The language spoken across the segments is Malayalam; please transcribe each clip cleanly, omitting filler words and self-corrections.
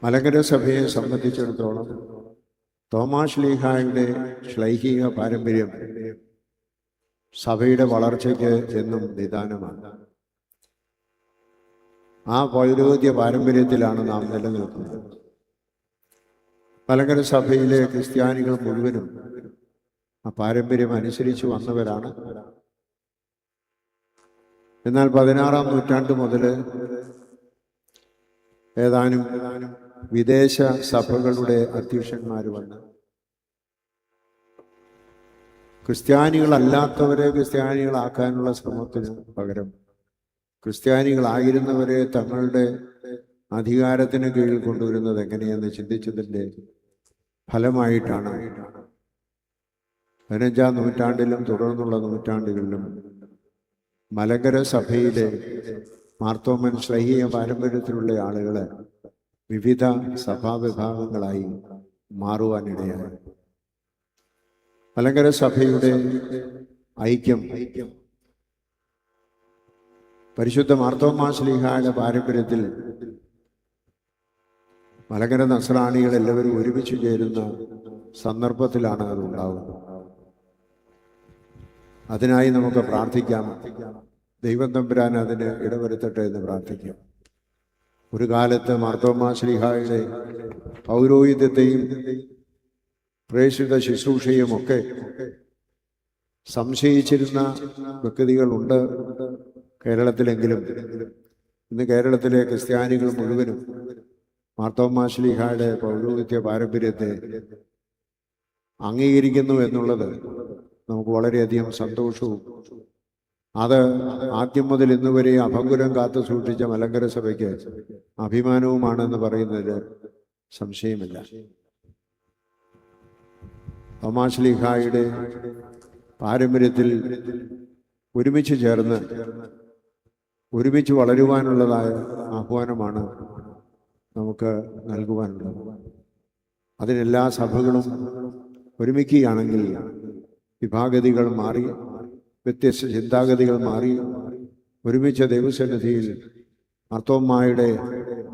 മലങ്കര സഭയെ സംബന്ധിച്ചിടത്തോളം തോമാശ്ലീഹായുടെ ശ്ലൈഹിക പാരമ്പര്യം സഭയുടെ വളർച്ചയ്ക്ക് എന്നും നിദാനമാണ്. ആ പൗരോഹിത്യ പാരമ്പര്യത്തിലാണ് നാം നിലനിൽക്കുന്നത്. മലങ്കര സഭയിലെ ക്രിസ്ത്യാനികൾ മുഴുവനും ആ പാരമ്പര്യം അനുസരിച്ച് വന്നവരാണ്. എന്നാൽ 16-ാം നൂറ്റാണ്ട് മുതൽ ഏതാനും വിദേശ സഭകളുടെ അധ്യക്ഷന്മാർ വന്ന് ക്രിസ്ത്യാനികളല്ലാത്തവരെ ക്രിസ്ത്യാനികളാക്കാനുള്ള ശ്രമത്തിന് പകരം ക്രിസ്ത്യാനികളായിരുന്നവരെ തങ്ങളുടെ അധികാരത്തിന് കീഴിൽ കൊണ്ടുവരുന്നത് എങ്ങനെയെന്ന് ചിന്തിച്ചതിൻ്റെ ഫലമായിട്ടാണ് 15-ാം നൂറ്റാണ്ടിലും തുടർന്നുള്ള നൂറ്റാണ്ടുകളിലും മലങ്കര സഭയിലെ മാർത്തോമൻ ശ്ലൈഹിക പാരമ്പര്യത്തിലുള്ള ആളുകളെ വിവിധ സഭാവിഭാഗങ്ങളായി മാറുവാനിടയായി. മലങ്കര സഭയുടെ ഐക്യം പരിശുദ്ധ മാർത്തോമാ ശ്ലീഹായുടെ പാരമ്പര്യത്തിൽ മലങ്കര നസ്രാണികൾ എല്ലാവരും ഒരുമിച്ച് ചേരുന്ന സന്ദർഭത്തിലാണ് അത് ഉണ്ടാവുന്നത്. അതിനായി നമുക്ക് പ്രാർത്ഥിക്കാം. ദൈവം തമ്പുരാൻ അതിന് ഇടവരുത്തട്ടെ എന്ന് പ്രാർത്ഥിക്കാം. ഒരു കാലത്ത് മാർത്തോമാ ശ്ലീഹായുടെ പൗരോഹിത്യത്തെയും പ്രേക്ഷിത ശുശ്രൂഷയും ഒക്കെ സംശയിച്ചിരുന്ന വ്യക്തികളുണ്ട് കേരളത്തിലെങ്കിലും. ഇന്ന് കേരളത്തിലെ ക്രിസ്ത്യാനികൾ മുഴുവനും മാർത്തോമാ ശ്ലീഹായുടെ പൗരോഹിത്യ പാരമ്പര്യത്തെ അംഗീകരിക്കുന്നു എന്നുള്ളത് നമുക്ക് വളരെയധികം സന്തോഷവും അത് ആദ്യം മുതൽ ഇന്നുവരെ അഭംഗുരം കാത്തു സൂക്ഷിച്ച മലങ്കര സഭയ്ക്ക് അഭിമാനവുമാണെന്ന് പറയുന്നതിൽ സംശയമില്ല. തോമാ ശ്ലീഹായുടെ പാരമ്പര്യത്തിൽ ഒരുമിച്ച് ചേർന്ന് ഒരുമിച്ച് വളരുവാനുള്ളതായ ആഹ്വാനമാണ് നമുക്ക് നൽകുവാനുള്ളത്. അതിനെല്ലാ സഭകളും ഒരുമിക്കുകയാണെങ്കിൽ വിഭാഗതികൾ മാറി, വ്യത്യസ്ത ചിന്താഗതികൾ മാറി ഒരുമിച്ച ദൈവസന്നിധിയിൽ മാർത്തോമായുടെ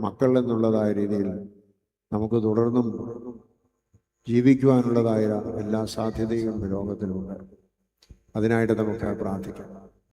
മക്കൾ എന്നുള്ളതായ രീതിയിൽ നമുക്ക് തുടർന്നും ജീവിക്കുവാനുള്ളതായ എല്ലാ സാധ്യതയും ലോകത്തിലുണ്ട്. അതിനായിട്ട് നമുക്ക് പ്രാർത്ഥിക്കാം.